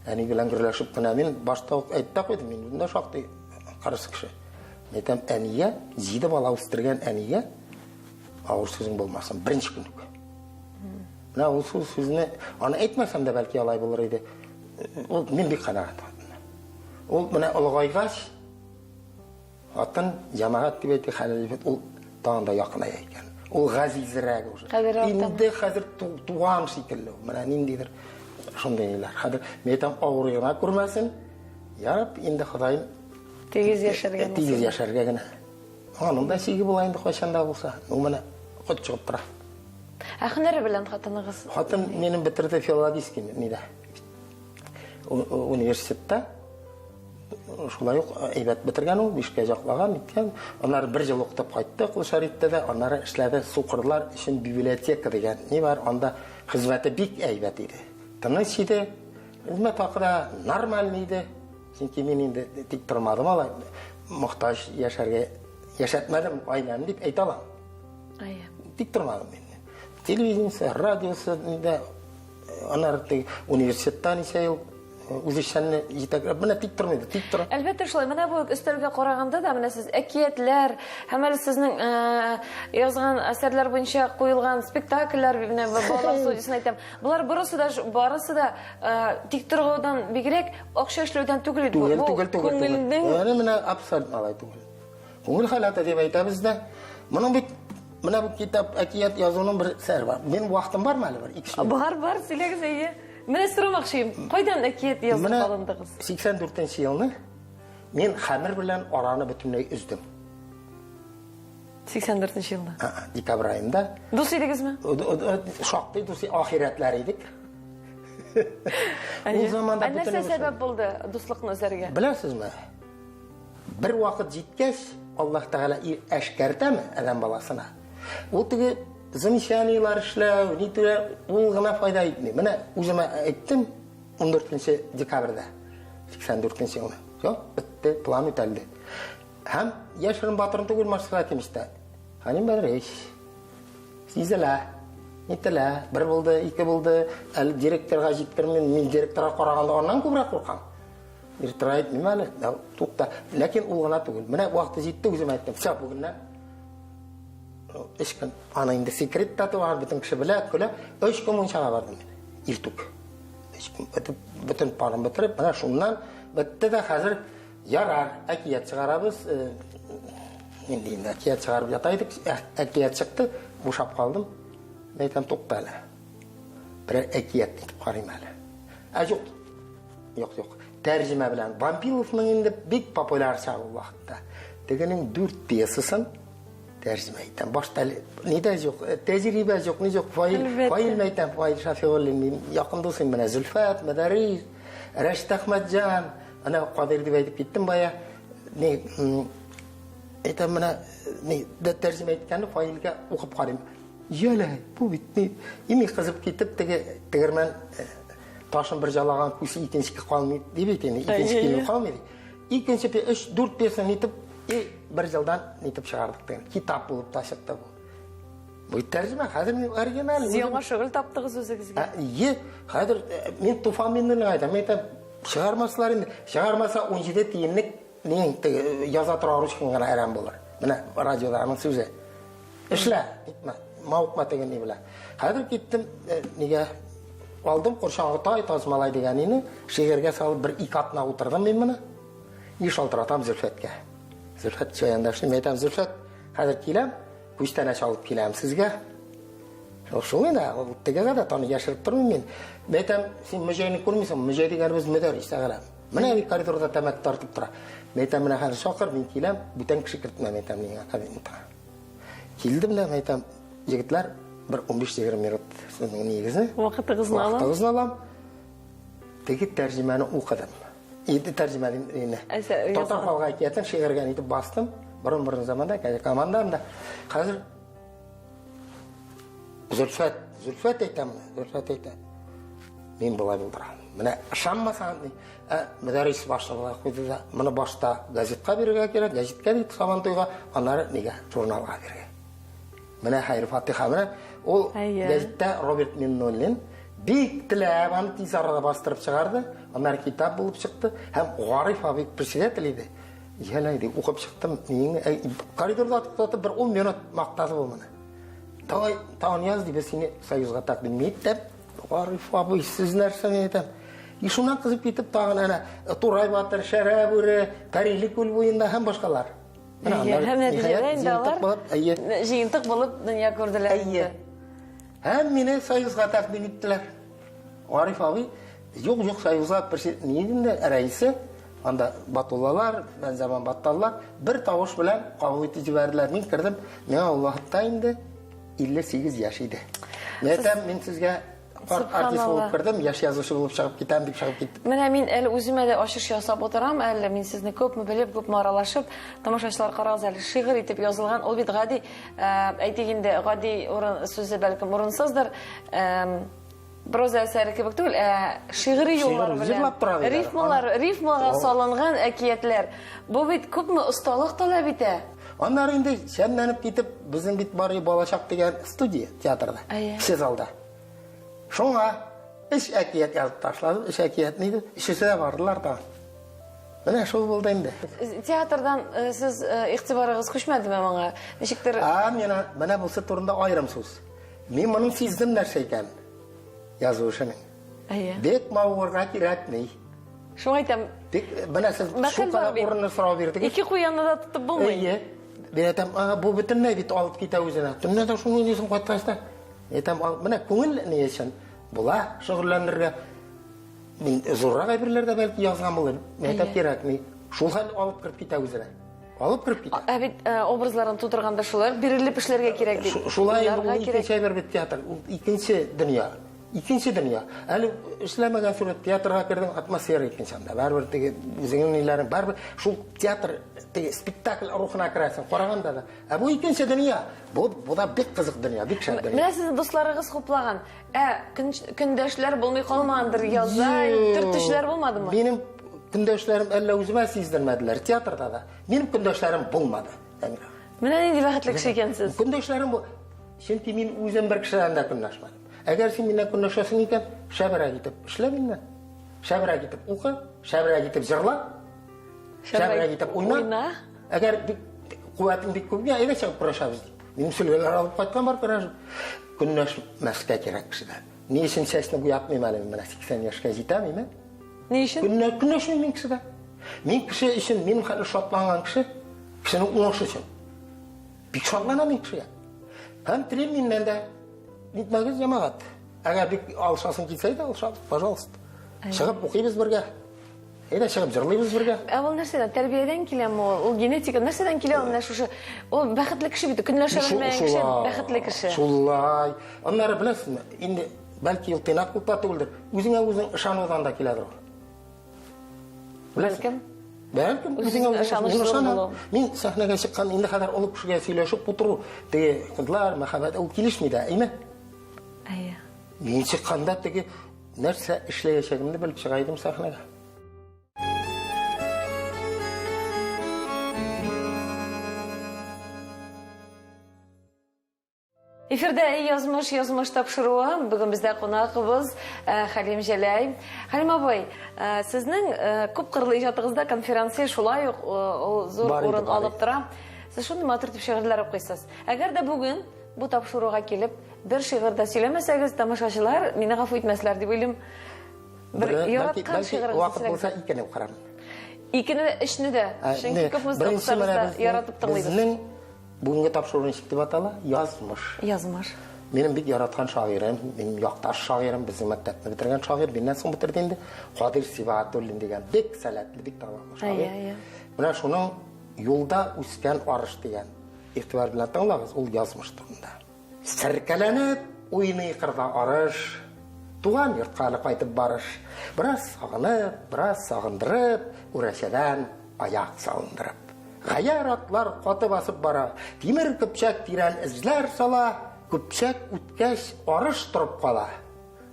әни белән гөрләшеп кенә мин башта ук әйтә куйдым, мин үземдә шактый каршы кеше. Әйтәм, әнигә, 7 бала үстергән әнигә авыр сүзең булмасын, беренче көн үк. Менә ул сүзне аны әйтмәсәм дә бәлки алай булыр иде. Ул мин бик канәгать. Ул менә олыгайгач атын җәмәгать дип әйтә, хәлил ул тагын да якыная икән. Ул газизрәк уже. Инде хәзер туган шикелле. Менә ниндидер шундый ниләр. Хәзер мәйтәм авырыгына күрмәсен. Ярап, инде Ходаем тигез яшәргә генә. Аның да сиге була инде кайчанда булса. Ну менә кот чыгып тора. Һөнәре белән хатыныгыз? Хатын минем бетерде филологический нидә. Университетта шулай ук әйбәт бетергән ул, 5-кә җаклаган иткән. Аннары 1 ел укытып кайтты Кулшаритта да, аннары эшләде сукырлар өчен библиотека дигән. Ни бар, анда хезмәте бик әйбәт иде. Тыныч иде. Хезмәт хакында нормаль иде. Чөнки мин инде тик тормадым алай. Мохтаҗ яшәргә яшәтмәдем гаиләмне дип әйтә алам. Тик тормадым мин. Телевидениесе, радиосы инде аннары университеттан исә үзешчәнне җитәкләп менә тик тормыйды, тик тора. Әлбәттә шулай. Менә бу өстәлгә караганда да менә сез әкиятләр, һәм әле сезнең язган әсәрләр буенча куелган спектакльләр, менә балалар студиясына әйтәм. Булар барысы да тик торгаудан бигрәк акча эшләүдән түгел иде. Бу менә абсолютно алай түгел. Күңел халаты дип әйтәбез дә. Моның бит менә бу китап әкият язуның бер сәр бар. Мин вакытым бармы әле бер? Бар, сөйләгез әйе. Менә сорамакчыйм. Кайдан әкият язып алындыгыз? 84 елны мин Хәмер белән араны бөтенләй үздем. 84 елда. Декабрь айында. Дус идегезме? Шактый дус ахирәтләр идек. Ул заманда нәрсә сәбәп булды дуслыкны үзәргә? Беләсезме? Бер вакыт җиткәч, Аллаһ Тәгалә әшкәртәме адам баласына? Ул теге замечаниялар эшләү, нитүләр, ул гына файда итми. Менә үземә әйттем 14 декабрьдә, 84 елда. Юк, бетте, план үтәлде. Һәм яшерен батырын түгел маршрут имеште. Ханим бәдреш. Сизелә. Нителә, бер булды, ике булды. Әле директорга җиткермен, мин директорга караганда аннан күбрәк куркам. Директор әйтмим әле, тукта. Ләкин ул гына түгел. Менә вакыты җитте, үзем әйттем. Все, бүгеннән эшкән. Аны инде секрет та бар, бөтен кеше белә, көлә. 3 көн мунчага бардым. Иртүк. 3 көн бөтен парым бетереп, менә шуннан бетте дә хәзер ярар, әкият чыгарабыз. Инде әкият чыгарып ятайдык. Әкият чыкты, бушап калдым. Әйтәм тукта әле. Бер әкият итеп карыйм әле. Юк. Юк. Тәрҗемә белән Вампиловның инде бик популяр чагы вакытта. Тегенең 4 пьесасын тәрҗемә итәм. Башта нидә юк, тәҗрибә юк, ни юк, фаил мәйтәм, фаил Шафиуллин, якын дусым менә Зөлфат, Мәдәрис, Рәшит Әхмәтҗан, ана Кадир дип әйтеп киттем бая. Ни әйтәм менә ни тәрҗемә иткәнне фаилгә укып карыйм. Ялай, бу бит ни, ими кызып китеп тегермән ташын бер жалаган күсе икенче калмый дип әйтәм, икенче килеп калмый. Икенче 3-4 пьеса нитеп, бер жылдан нитеп чыгардык. Китап булып та чыкты бу. Бу тәрҗемә хәзер мин оригинал. Яңа шөгыль таптыгыз үзегезгә. Хәзер мин Туфанминне әйтәм, чыгармаслар инде. Чыгармаса 17 тиенлек нин яза торар өчен генә әрәм булыр. Менә радиода аның сүзе. Эшлә, итмә. Мауқма деген не белә. Хәзер киттем, нигә алдым Куршаңгы тай Тазмалай дигәнне, шигырьгә салып бер 2 атна утырдым мин моны. Иш алтыратам Зөлфәткә. Зөлфәт чаяндашы мәйтәм Зөлфәт, хәзер киләм, күчтән алып киләм сезгә. Шул инде, ул тегегә дә таны яшереп тормыйм мин. Мәйтәм, син мөҗәйне күрмисең, мөҗәй дигәнебез мөдәрис сәгәрә. Менә бик коридорда тәмәк тартып тора. Мәйтәм, менә хәзер шакыр, мин киләм, бүтән кеше кертмә мәйтәм миңа кабинетка. Килдем дә мәйтәм, егетләр, bir 15-20 минут сезнең нигезе. Вакытыгызны алам. Вакытыгызны алам. Теге тәрҗемәне укыдым. Инде тәрҗемәне. Татар халкы әкиятен шигырьгә итеп бастым. Борын заманда командамда. Хәзер Зөлфәт әйтәм. Мин болай булдырам. Менә ышанмасаң, мәдәрис башлыгы куйды да, моны башта газетка бирергә кирәк, газеткә дип Сабантуйга, аннары нигә журналга бирергә. Менә Хайр Фатиха менә ул газетта Роберт Минноллин бик теләп аны тиз арада бастырып чыгарды. Аннары китап булып чыкты. Һәм Гариф абый председатель иде. Ялай дип укып чыктым. Мин коридорда тотып бер 10 минут мактады бу менә. Тагын яз дип сине Союзга тәкъдим иттем. Гариф абый сез нәрсә әйтәм? Ишуннан кызып китеп тагын әнә Турай батыр, Шәрә бүре, Пәрилек күл буенда һәм башкалар. Жиынтык булып дөнья күрделәр. Һәм мине Союзга тәкъдим иттеләр. Гариф абый, юк Союзга нидә рәисе, анда Батуллалар, Бәнзаман Батталлар бер тавыш белән кабул итеп җибәрделәр. Мин кирдем, миңа Аллаһта инде 58 яшь иде. Мәйтәм, мин сезгә артист булып кирдем, яшь язучы булып чыгып китәм дип чыгып киттем. Менә мин әле үземә дә ачыш ясап утырам, әле мин сезне күпме белеп, күпме аралашып, тамашачылар карагыз әле шигырь итеп язылган, ул бит гади, әйтик инде, гади урын сүзе бәлкем урынсыздыр. Проза әсәре кебек түгел, шигъри юллар белән рифмага салынган әкиятләр. Бу бит күпме осталык таләп итә. Аннары инде шәмләнеп китеп, безнең бит бары балачак дигән студия театрда. Сез алда. Шуңа эш әкият язып ташладым, эш әкият нидә? Эшесә бардылар да. Менә шул булды инде. Театрдан сез игътибарыгыз күчмәдеме моңа? Ничектер? Менә булса турында аерым сүз. Мин моның сиздем нәрсә икән? Язучының. Бек мавырга кирәкми. Шуңа әйтәм. Менә сез шуңа урынны сорау бирдегез. Ике куянны да тотып булмый. Әйтәм, бу бөтенләй бит алып китә үзенә. Төннә дә шуны нисен кайткачта. Әйтәм, менә күңел ни өчен була шөгыльләнергә. Мин зуррак әйберләрдә бәлки язган булыр. Әйтәм кирәкми. Шул хәл алып киреп китә үзенә. Алып киреп китә. Бит образларын тутырганда шулар бирелеп эшләргә кирәк дип. Шулай икенче әйбер бит театр. Икенче дөнья. Икенче дөнья. Әле эшләмәгән сурәт театрга кирдең, атмосфера икенче анда. Барбер теге үзеңнең ниләрен, барбер шул театр теге спектакль рухына керәсең, караганда да. Бу икенче дөнья. Бу да бик кызык дөнья, бик шәп дөнья. Менә сезнең дусларыгыз хуплаган. Көндәшләр булмый калмагандыр, яза, төртүчләр булмадымы? Минем көндәшләрем әллә үземә сиздермәделәр театрда да. Минем көндәшләрем булмады. Әмир. Менә нинди бәхетле кеше икәнсез. Көндәшләрем бу. Чөнки мин үзем бер кешедән дә көнләшмәдем. Әгәр син миннән көнләшәсең икән, шәбрәк итеп эшлә миннән. Шәбрәк итеп укы, шәбрәк итеп җырла, шәбрәк итеп уйна. Әгәр куәтең бик күп, әйдә чыгып көрәшәбез. Минем сөйләләр алып кайткан бар көрәш. Көнләшмәскә кирәк кешедән. Ни өчен чәчне буятмыйм әле, менә 80 яшькә җитәм инде. Ни өчен? Көнләшмим мин кешедән. Мин кеше өчен, минем хәтле шатланган кеше, кешенең уңышы өчен. Бик шатланам мин кешегә. Һәм телим миннән дә нитмәгез җәмәгать. Әгәр бик алышасың килсә дә, алышабыз, пожалуйста. Чыгып укыйбыз бергә. Әйдә чыгып җырлыйбыз бергә. Ул нәрсәдән тәрбиядән киләме ул генетика нәрсәдән килә ул менә шушы ул бәхетле кеше бит көнләшә белмәгән кеше бәхетле кеше. Шулай. Аннары беләсезме? Инде бәлки ул тыйнак булып түгелдер. Үзеңә үзең ышанудан да киләдер ул. Бәлкем. Бәлкем үзеңә ышану. Мин сәхнәгә чыккан инде хәзер олы кешегә сөйләшеп утыру, теге кызлар, мәхәббәт ул килешми дә, әйме? Әйе. Мин чыкканда теге нәрсә эшләячәгемне белеп чыга идем сәхнәгә. Эфирдә язмыш тапшыруы. Бүген бездә кунагыбыз Хәлим Җәләй. Хәлим абый, сезнең күп кырлы иҗатыгызда конференция шулай ук зур урын алып тора. Сез шундый матур итеп шигырьләр укыйсыз. Әгәр дә бүген бу тапшыруга килеп бер шигырьдә сөйләмәсәгез, тамашачылар мине гафу итмәсләр дип уйлыйм. Бер яраткан шигырьгә вакыт булса икене укырам. Икене эшне дә, чөнки күп музыкаларда яратып тыңлыйбыз. Безнең бүгенге тапшыруны ничек дип атала? Язмыш. Язмыш. Минем бик яраткан шагыйрем, минем якташ шагыйрем, безнең мәктәпне бетергән шагыйр, миннән соң бетерде инде. Кадир Сибагатуллин дигән бик сәләтле, бик талантлы шагыйр. Менә шуның юлда үскән арыш дигән игътибар белән тыңлагыз, ул язмыш турында. Сәркәләнеп уйный кырда арыш, туган йортка кайтып барыш. Бераз сагынып, бераз сагындырып, үрәчәдән аяк салындырып. Гаяр атлар каты басып бара, тимер көпчәк тирән эзләр сала, көпчәк үткәч арыш торып кала.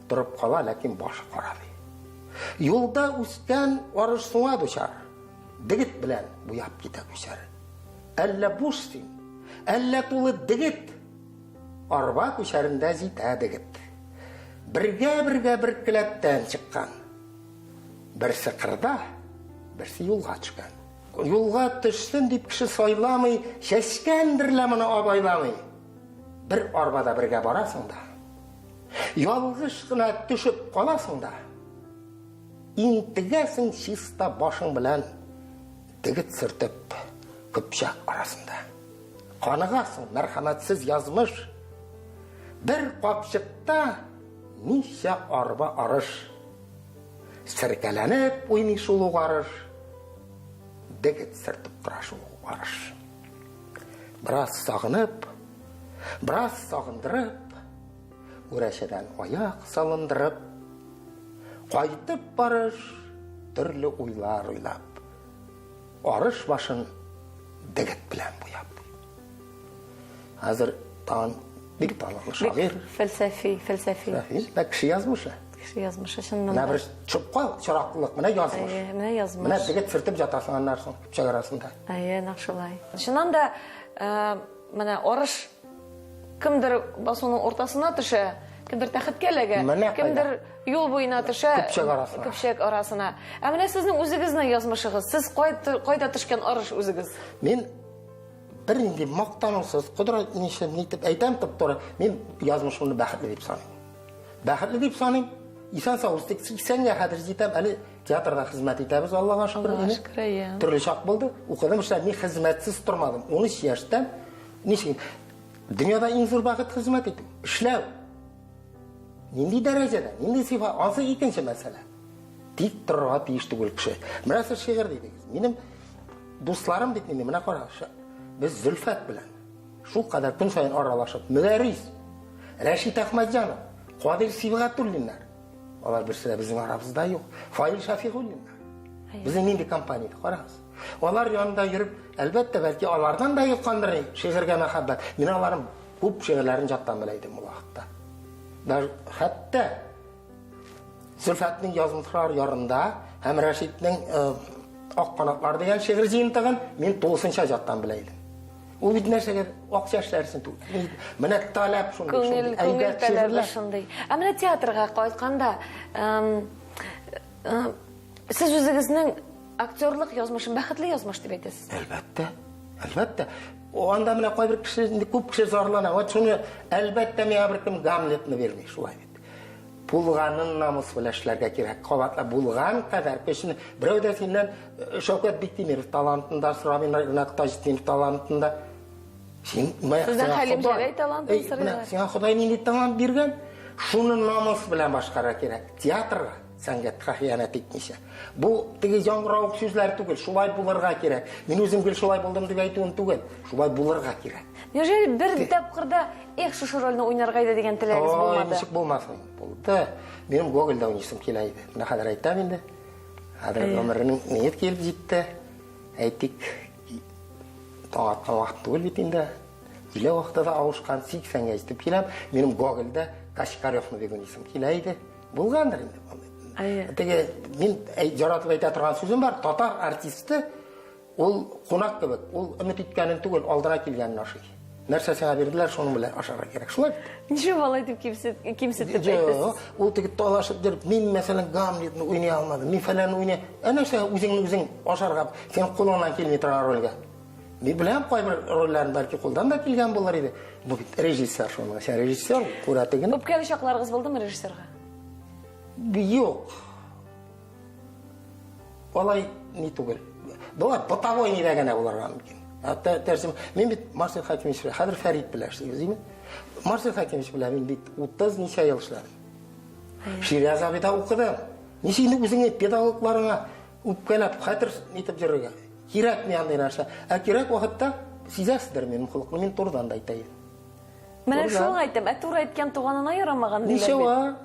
Торып кала, ләкин башы карады. Юлда үскән арыш суңа дучар, дигит белән буяп китә күчәр. Әллә буш син, әллә тулы дигит, арба күчәрендә җитә дигит. Бергә бер келәттән чыккан. Берсе кырда, берсе юлга төшкән. Юлга төшсен дип кеше сайламый, чәчкәндер лә моны абайламый. Бер арбада бергә барасың да. Ялгыш кына төшеп каласың да. Интегәсең чиста башың белән дигит сөртеп көпчәк арасында. Каныгасың мәрхәмәтсез язмыш. Бер капчыкта ничә арба арыш. Сәркәләнеп уйный шул арыш. Дигит сөртеп тора шул арыш. Бераз сагынып, бераз сагындырып, үрәчәдән аяк салындырып, кайтып барыш, төрле уйлар уйлап, арыш башын дигит белән буяп. Хәзер тан бик талантлы шагыйр, фәлсәфи. Кеше язмышы. Кеше язмышы шуннан. Менә бер чыпкал чыраклык, менә язмыш. Менә язмыш. Менә дигит сөртеп ятасың аннарсын, көпчәк арасында. Нақшылай. Шуннан да менә арыш кемдер басуның ортасына төшә, кемдер тәхеткәләгә, кемдер юл буена төшә, көпчәк арасына. Ә менә сезнең үзегезнең язмышыгыз, сез кайда төшкән арыш үзегез? Мин бер инде мактанусыз, кудрат нишен нитеп әйтәм топ-туры, мин язмышымны бәхетле дип саныйм. Бәхетле дип саныйм. Исән саулык 80-гә хәзер җитәм, әле театрда хезмәт итәбез, Аллага шөкер. Төрле чак булды. Укыдым, эшләдем, мин хезмәтсез тормадым. 13 яшьтә ничек дөньяда иң зур бәхет хезмәт итү, эшләү. Нинди дәрәҗәдә, нинди сыйфат, ансы икенче мәсьәлә. Тик торырга тиеш түгел кеше. Менә сез шигырь дидегез. Минем дусларым бит инде, менә карашы. Без Зөлфәт белән шул кадәр көн сайын аралашып, Мөдәррис, Рәшит Әхмәтҗанов, Кадир Сибагатуллиннар. Алар берсе дә безнең арабызда юк. Фаил Шафигуллиннар. Безнең нинди компания, карагыз. Алар янында йөреп, әлбәттә, бәлки алардан да юккандыр шигырьгә мәхәббәт. Мин аларның күп шигырьләрен жаттан белә идем ул вакытта. Хәтта Зөлфәтнең язмышлар ярында һәм Рәшитнең ак канатлар дигән шигырь җыентыгын мин тулысынча жаттан белә идем. Ул бит нәрсәгә акча эшләрсен түгел. Менә таләп шундый. Күңел таләбе шундый. Ә менә театрга кайтканда, сез үзегезнең актерлык язмышын бәхетле язмыш дип әйтәсез. Әлбәттә. Анда менә кайбер кеше, күп кеше зарлана. Вот шуны әлбәттә миңа беркем Гамлетны берми, шулай бит. Булганын намус белән эшләргә кирәк. Кабатлап булган кадәр кешене берәү дә синнән Шәүкәт Биктимиров талантында, Рабин Нактаҗитдинов талантында Сездән Хәлим Җәләй талантын сырлар. Сиңа Ходай нинди талант биргән? Шуны намус белән башкара кирәк. Театрга, сәнгатькә хыянат итмичә. Бу теге яңгырау сүзләр түгел, шулай булырга кирәк. Мин үзем гел шулай булдым дип әйтүем түгел. Шулай булырга кирәк. Неужели бер тапкырда шушы рольне уйнарга иде дигән теләгез булмады? Ничек булмасын? Булды. Минем Гогольдә уйныйсым килә иде. Менә хәзер әйтәм инде. Хәзер гомернең ният килеп җитте. Әйтик, вакыт түгел бит инде. Иле вакытта авышкан 80-гә җитеп киләм. Минем Гогольдә Кашкаревны дип уйныйсым килә иде. Булгандыр инде. Теге мин яратып әйтә торган сүзем бар. Татар артисты ул кунак кебек. Ул өмет иткәнен түгел, алдына килгәнен ашый. Нәрсә сиңа бирделәр, шуның белән ашарга кирәк. Шулай. Ничек алай дип кимсетеп әйтәсез? Ул теге талашып йөреп, мин мәсәлән Гамлетны уйный алмадым. Мин фәлән уйный. Әнә шә үзең ашарга, син кулыңнан килми торган рольгә. Мин беләм кайбер рольләрне бәлки кулдан да килгән булыр иде. Бу бит режиссер шуның. Син режиссер, күрәтегене. Үпкәле чакларыгыз булдымы режиссерга? Юк. Алай ни түгел. Булар бытовой ни дигәнә булырга мөмкин. Hatta tersim, men bit Marcel Hakimович, hozir Farid bilan ishlaymiz. Marcel Hakimович bilan men bit 30 necha yil ishladim. Shiraz abida o'qidim. Nishingni o'zingga pedagoglaringga o'pkalab, xatir etib yurgan. Kerak men андай narsa. Kerak vaqtda sizasizdir men xulqni men to'g'ridan da aytayim. Mana shuni aytdim, to'g'ri aytgan tug'anına yaramagan deylar. Nisha va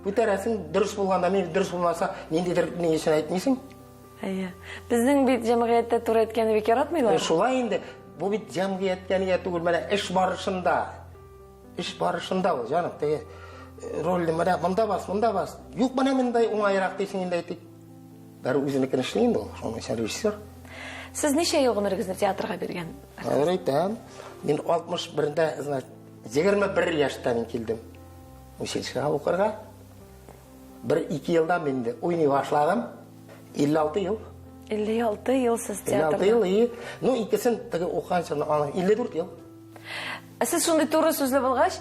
bu tarafing durust bo'lganda, men durust bo'lmasa, nindidir nishini aytmaysan? Bizning bit jamiyatda to'g'ri aytganni bekor atmaylar. Shulay endi bu bit jamiyatga tugul mana ish borishында ol jonim. Tege rolni mana bunda bas. Yo'q mana menday o'ngayroq desang endi aytdik. Bari o'zinikini ishlaydi ol. Shunga sen rejissyor. Siz necha yil umringizni teatrga bergan? Hozir aytam. Men 61da, 21 yoshdan keldim. Uchilishga o'qirga. 1-2 yildan men o'ynay boshladim. 56 yıl. 56 yıl siz teatrda. 56 yıl iyi. No ikisini tege o'qancha 54 yıl. Siz shunday to'g'ri so'zlab olg'ach,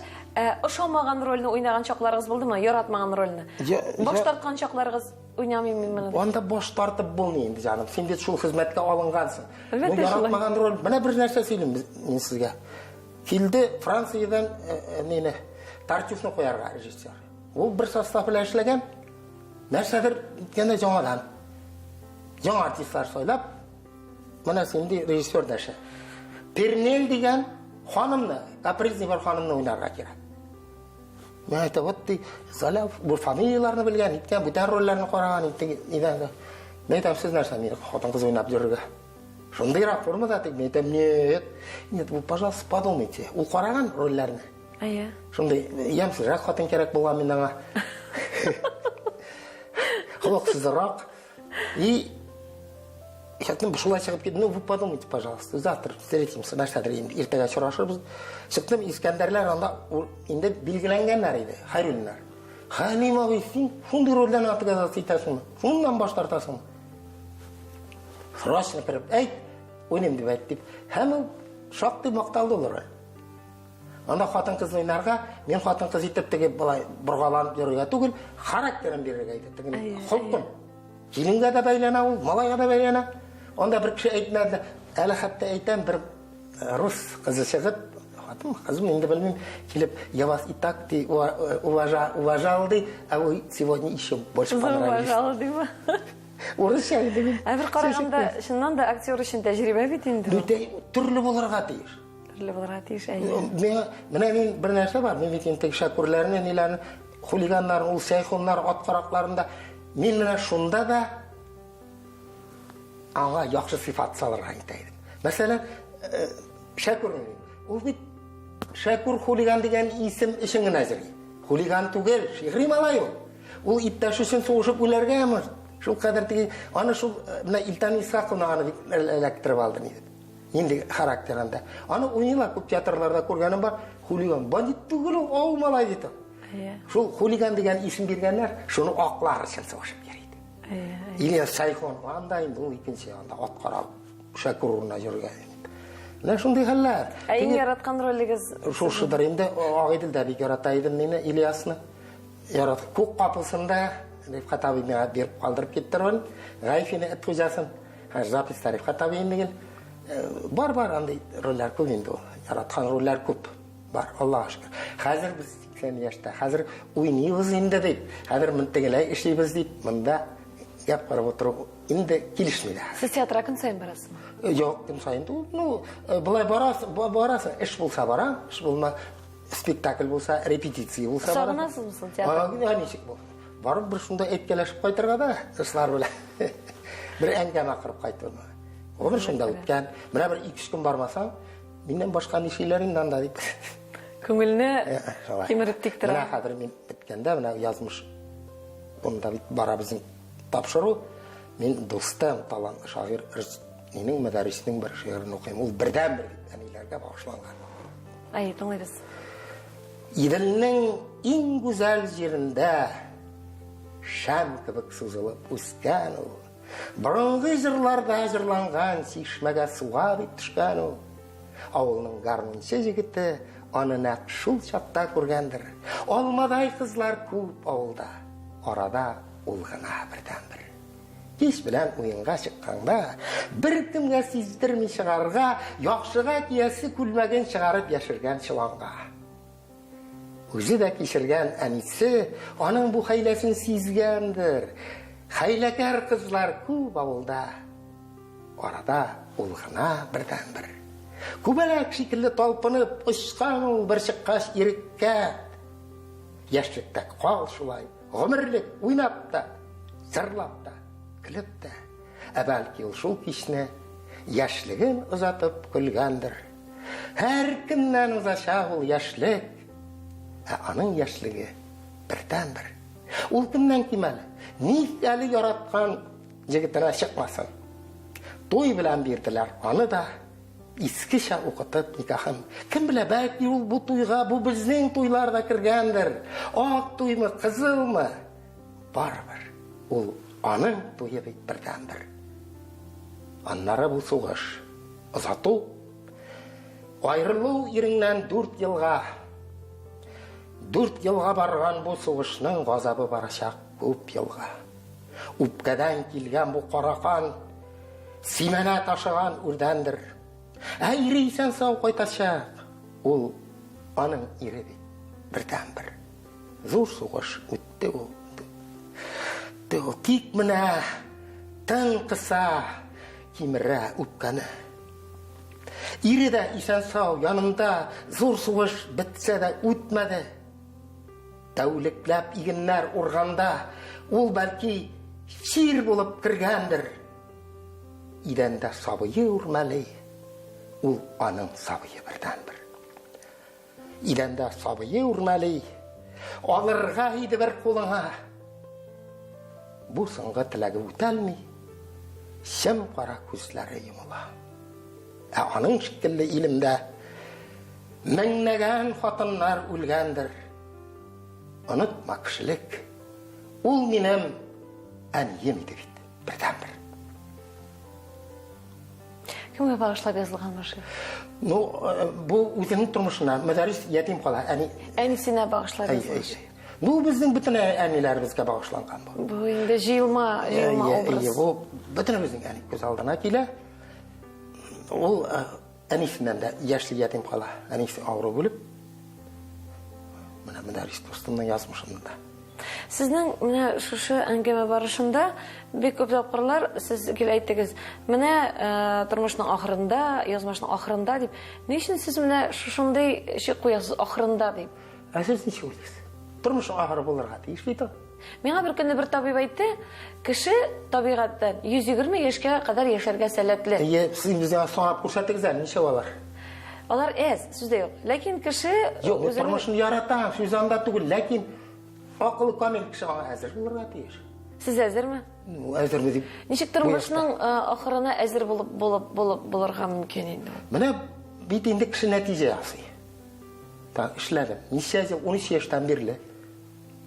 o'xshamagan rolni o'ynagan chaqlaringiz bo'ldimi? Yaratmagan rolni. Bosh tortgan chaqlaringiz o'ynamayman men. Onda bosh tortib bo'lmaydi jonim. Sen de shu xizmatga olingansan. Bu yaratmagan rol. Mana bir narsa söyleyeyim men sizga. Keldi Fransiyadan meni Tartufni qo'yarga rejissyor. U bir sostav bilan ishlagan. Narsadir yana jo'nadan. Young artistlar so'ylab, mana sendi rejissyor dasha. Pernel degan xonimni, kaprizli bir xonimni o'ynarga kerak. Men aytavotdi, Zalav bu familiyalarni bilgan, etgan butun rollarni qaragan, etgan. Men aytam siz narsa meni xotin qiz o'ynab yurga. Shundayroq formada aytib, men aytam, "Нет, вы, пожалуйста, подумайте, u qaragan rollarni." Aya. Shunday, yamsizroq xotin kerak bo'lgan menga. Xulqsizroq. И Шықтым, шулай шығып кетті. Ну, вы подумайте, пожалуйста, завтра встретимся, нәрседір енді ертеге шырашырбыз. Шықтым, Искәндәрләр анда енді белгіленгенлер еді, хайруллар. Халим ағай, сен шундай рөлден атыға сыйтасың, шундан баш тартасың. Срочно кіріп, әйт, ойнайым деп әйт деп. Һәм шақты мақталды олар. Анда хатын қыз ойнарға, мен хатын қыз етіп теге былай бұрғаланып жүрге түгіл, характерін беруге айтты. Құлқым. Келінге де байлана ол, малайға да байлана. Onda bir kişi aytmadı. Әлі hatta aytan bir Rus kızı çıkıp, kızım endi bilmem, kelib, "Я вас и так ты уважал, а вы сегодня еще больше понравились." Уважал, deymi? Oruscha edi. Bir qaraganda, shundan da aktyor uchun tajriba bit endi. Turli bo'larga tiyir. Turli bo'larga tiyir. Mana men bir narsa bor. Men aytgan shakurlarni, nelarni, xuliganlarni, ul sayxonlar, ot qaraqlarında men mana shunda da аңа яхшы сыйфат салырга айтайым. Мәсәлән, Шәкүр. Ул бит Шәкүр хулиган дигән исем ишеңне әзерли. Хулиган түгел, шигъри малай ул. Ул иптәш өчен сугышып үләргәме? Шул кадәр теге, аны шул менә Илтан Исхаковны аны эләктереп алды ниде. Инде характерында. Аны уйнала күп театрларда күргәнем бар. Хулиган, бандит түгел ул, ау малай диде. Шул хулиган дигән исем биргәннәр, шуны аклар чылсы ашып йөрийди. Ильяс Сайхон, анда инде ул икенче анда ат карап, Шакурна йөргән. Менә шундый хәлләр. Иң яраткан ролегез Шушыдыр инде Агыйдел бик ярата иде мине Ильясны. Ярат күк капысында дип Хатаби миңа биреп калдырып киттер. Гайфине эт хуҗасын. Запис тариф Хатаби инде. Бар андай рольләр күп инде. Яраткан рольләр күп. Бар, Аллаһка шөкер. Хәзер без 80 яшьтә, хәзер уйныйбыз инде дип. Хәзер монтегеләй эшлибез дип, монда гәп карап отырып инде килешмәде. Сез театрга көн сайын барасызмы? Yok, kim sayın. Bulay barası, iş bulsa bara, iş bulma, spektakl bulsa, repetisiya bulsa bara. Sağınasız mısın teatrda? Nechik bu. Barıp bir şunda etkelashib qaytarga da, ishlar bilan. Bir angama qilib qaytdim. O bir shunda o'tgan. Mana bir 2-3 kun barmasam, mendan boshqa ishinglaringdan da deb. Ko'ngilni kemirib tiktiradi. Mana hozir men bitganda, mana yozmish bunda bara bizning topshiruv. Men do'stim, talantli shoir Mening madarisning bir she'rini o'qiyman. U birdan-bir anilarga bag'ishlangan. Ay, tinglaymiz. Idilning eng go'zal yerida sham kabi suzilib o'sgan u. Burungi yillarda ajrlangan chishmaga suv tushgan u. Ovulning garmunchi yigiti uni naq shul chaqda ko'rgandir. Olmaday qizlar ko'p ovulda. Orada ulg'ina birdan-bir. Kech bilan o'yinga chiqqanda bir kimga sezdirmay chiqarga, yo'qshiga kiyasi kulmagan chiqarib yashirgan chilonga. O'zi da kechirgan anisi uning bu haylasini sezgandir. Haylakar qizlar ko'p ovulda. Orada ulg'ina birdan-bir. Kubalak shekilli talpinib ushqan bir chiqqash irikka. Yoshlikda qol shulay, umrlik o'ynabda, sirlabda. Klipte, belki şul kişine yaşlığın uzatıp kulgandır. Her kimden uzaşa ol yaşlık, onun yaşlığı birden-bir. Ol kimden kimeli? Nikali yaratkan jigitine çıkmasın. Toy bilen birdiler, onu da iskişe okutup nikahın. Kim bile belki bu toyga, bu bizning toylarda kirgandir. Ak toy mu, kızıl mı? Barbar. Ol Onun toyu birden-bir. Anlara bu soğuş, uzatу, ayrılу irinden 4 yılga. 4 yılga bargan bu soğuşның gazabı barışaq көп yılga. Upkadan kilgen bu qarakan, simene taşıgan urdandir. Ayrıysan sağ koytaşaq, ol onun iri birden-bir. Zor soğuş öttü o. Kik mina tın kısa kimira upkanı. İri de isen sağ yanımda zor soğuş bitse de ötmedi. Dövleklep iginler urganda ol belki şiir bulup kirgandir. İdende sabıyı urmalı, ol anın sabıyı birden-bir. İdende sabıyı urmalı, alırga idi bir koluna. Bu sınga tilagi o'talmay, shim qora ko'zlari yumila. Onun shikilli ilmda minglagan xotinlar o'lgandir. Unutma kishilik, ul menim aniyim edi birdan-bir. Kimga bag'ishlab yozilgan bu? Bu o'zining turmushina, madaris yetim qola, Anisine bag'ishlab yozilgan. Bu bizning bütün anilarimizga bag'ishlangan bu. Bu endi jilma obraz. Bu bütün bizning ko'z oldina kela. U anisidan da yoshli yetim qola, anisi og'ir bo'lib, mana madaris do'stimdan yozmishimda. Sizning mana shu angama borishimda bek ko'p topqirlar siz aytdingiz. Mana turmushning oxirida, yozmashning oxirida deb. Nechun siz mana shunday ish qo'yasiz oxirida deb? Siz nech o'ylaysiz? Turmush oxiri bo'larga tegishli-ku. Menga bir kunda bir tabib aytdi, kishi tabiatdan 120 yoshga qadar yasharga salatli. Siz bizga sanab ko'rsatingiz, necha bo'lar? Ular sizda yo'q. Lekin kishi yo'q, turmushni yaratan, shu zonda tugul, lekin aql komil kishi hozir bo'larga tegish. Сез әзерме? Әзерме дип. Ничек тормышның ахырына әзер булырга мөмкин инде? Менә бит инде кеше нәтиҗә ясый. Так, эшләдем. Ничә ел, 13 яшьтән бирле.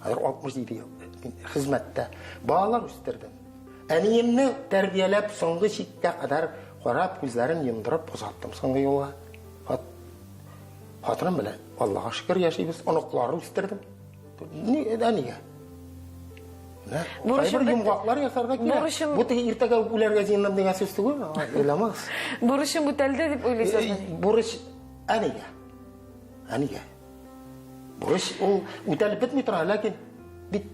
Хәзер 67 ел. Мин хезмәттә балалар үстердем. Әниемне тәрбияләп, соңгы чиккә кадәр карап, күзләрен йомдырып узаттым соңгы юлга. Хатырым белән, Аллаһка шөкер яшибез, оныклар үстердем. Нигә? Бурычым йомгаклар ясарга кирәк. Бу теге иртәгә үләргә җыенам дигән сүз түгел, уйламагыз. Бурычым үтәлде дип уйлыйсызмы? Бурыч әнигә. Бурыч ул үтәлеп бетми тора, ләкин бит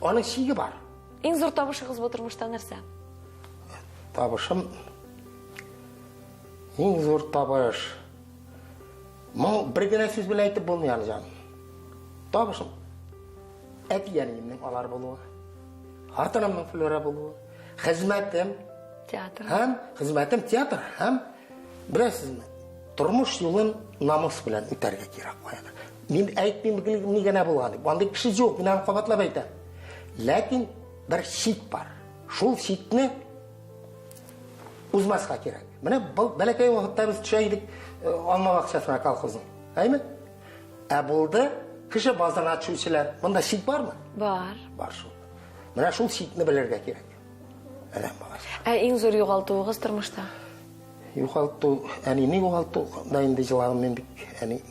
аның шиге бар. Иң зур табышыгыз бу тормышта нәрсә? Табышым иң зур табыш. Мен бер генә сүз белән әйтеп булмый аны җаным. Табышым әтиянемнең алар булуы, хатынымның флора булуы, хезмәтем Театр. Һәм хезмәтем театр, һәм беләсезме, тормыш юлын намус белән үтәргә кирәк куяды. Мин әйтмим ни генә булган дип. Анда кеше юк, мин аны кабатлап әйтәм. Ләкин бер шик бар. Шул шикне узмаска кирәк. Менә бәләкәй вакытта без төшә идек Алма бакчасына колхозның. Әйме? Ә булды кеше базарына төшүчеләр. Монда шик бармы? Бар. Бар шул. Менә шул шикне белергә кирәк. Әлем баласы. Иң зур югалтуыгыз тормышта? Югалту, әнине югалту, да инде җылагым мен бик,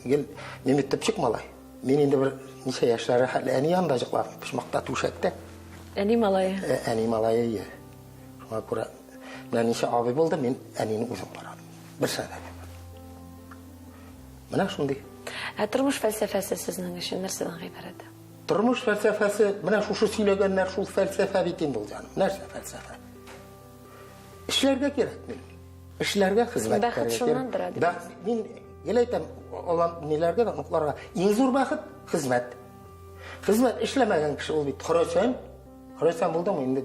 гел меметтеп чыкмалай. Мен инде бер ничә яшьләре хәле әни янда җыклап, пишмакта түшәктә. Әни малае. Әни малае. Шуңа күрә менә ничә абый булды, мен әнине үзем карадым. Бер сәгать. Менә шундый. Тормыш фәлсәфәсе сезнең өчен нәрсәдән гыйбарәт? Тормыш фәлсәфәсе, менә шушы сөйләгәннәр шул фәлсәфә бит инде ул җаным. Нәрсә фәлсәфә? Эшләргә кирәк мин. Эшләргә, хезмәткә кирәк. Бәхет, мин гел әйтәм, алар ниләргә дә ныкларга. Иң зур бәхет хезмәт. Хезмәт эшләмәгән кеше ул бит хөрәсән булдымы инде.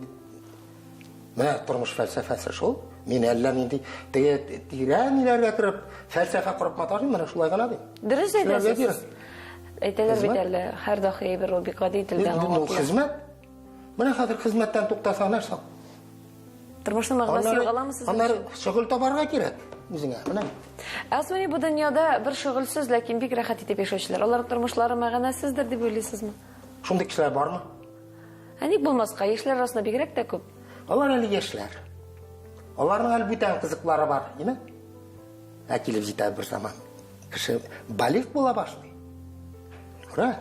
Менә тормыш фәлсәфәсе шул. Мин әллә нинди тирәнләргә кирәк фәлсәфә курып маташым, менә шулай гына ди. Дөрес әйтәсез. Әйтәләр бит әле, һәр дахи бер ул бик гади телдән аңлатыла. Хезмәт. Менә хәзер хезмәттән туктасаң нәрсә? Тормышның мәгънәсе югаламы сезнең? Алар шөгыль табарга кирәк үзеңә, менә. Асмани бу дөньяда бер шөгыльсез, ләкин бик рәхәт итеп яшәүчеләр. Алар тормышлары мәгънәсездер дип уйлыйсызмы? Шундый кешеләр бармы? Ник булмаска, яшьләр арасында бигрәк тә күп. Алар әле яшьләр. Аларның әле бүтән кызыклары бар, име? Килеп җитә бер заман. Кеше балик була башлый. Ура!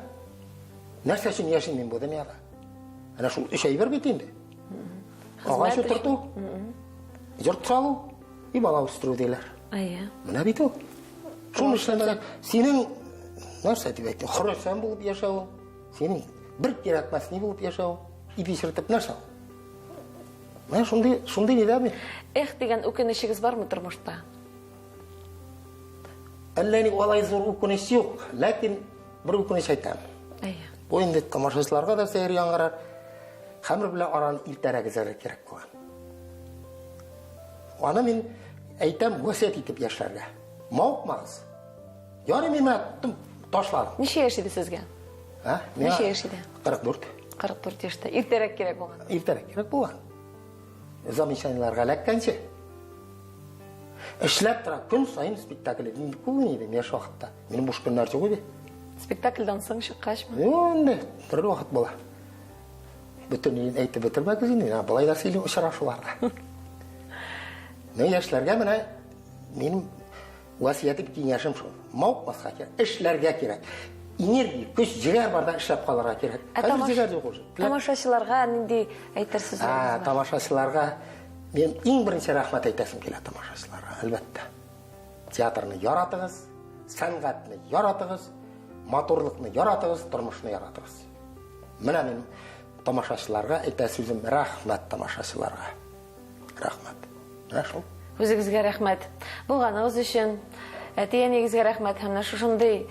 Нәрсә өчен яшим мин бу дөньяда? Әнә шул өч әйбер бит инде. Агач утырту, йорт салу, и бала үстерү диләр. Менә бит ул. Шуны эшләмәгән. Синең нәрсә дип әйтә? Хөрәсән булып яшәү, синең бер кирәкмәс ни булып яшәү, ипишертеп нәрсә? Менә шундый ни дә бит. Дигән үкенечегез бармы тормышта? Әллә ни алай зур үкенеч юк, ләкин бер үкенеч әйтәм. Бу инде тамашачыларга да сәер яңгырар. Хәмер белән араны илтәрәк эзәргә кирәк булган. Аны мин әйтәм, васыять итеп яшьләргә. Мавыкмагыз. Ярый мин ташладым. Ничә яшь иде сезгә? Ничә яшь иде? 44. 44 яшьтә. Иртәрәк кирәк булган. Иртәрәк кирәк булган. Замечаниеларга эләккәнче. Эшләп тора, көн сайын спектакль. Мин күп идем яшь вакытта. Минем буш көннәр юк иде. Спектакльдән соң чыккачмы? Инде бер вакыт була. Бүтән әйтеп бетермәгез инде, болай да сөйләп очрашуларда. Мен яшьләргә менә минем васыятым киңәшем шул. Мавыкмаска кирәк, эшләргә кирәк. Энергия, көч, җигәр барда эшләп калырга кирәк. Җигәр юк ул. Тамашачыларга нинди әйтерсез? Тамашачыларга мен иң беренче рәхмәт әйтәсем килә тамашачыларга, әлбәттә. Театрны яратыгыз, сәнгатьне яратыгыз, матурлыкны яратыгыз, тормышны яратыгыз. Менә мин тамашачыларга әйтәсем сүзем рәхмәт тамашачыларга. Рәхмәт. Менә шул. Үзегезгә рәхмәт. Булганыгыз өчен, әтиянегезгә рәхмәт һәм шушындый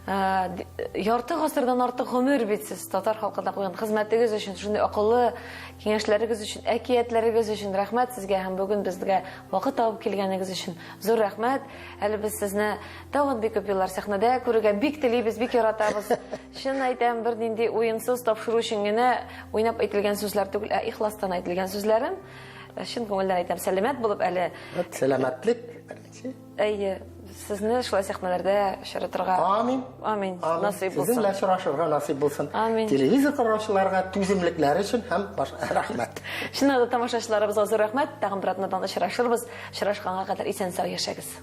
Ярты гасырдан артык гомер бит сез татар халкына куйган хезмәтегез өчен, шундый акыллы киңәшләрегез өчен, әкиятләрегез өчен рәхмәт сезгә һәм бүген безгә вакыт табып килгәнегез өчен зур рәхмәт. Әле без сезне тагын бик күп еллар сәхнәдә күрергә бик телибез, бик яратабыз. Чын әйтәм, бер нинди уенсыз тапшыру өчен генә уйнап әйтелгән сүзләр түгел, ә ихластан әйтелгән сүзләрем. Чын күңелдән әйтәм, сәламәт булып әле. Сәламәтлек. Әйе, сезне шулай сәхнәләрдә очратырга. Амин. Амин. Насыйп булсын. Сезнең очрашырга насыйп булсын. Амин. Телевизор караучыларга түземлекләре өчен һәм рәхмәт. Шунда да тамашачыларыбызга зур рәхмәт. Тагын бер атнадан очрашырбыз. Очрашканга кадәр исән-сау яшәгез.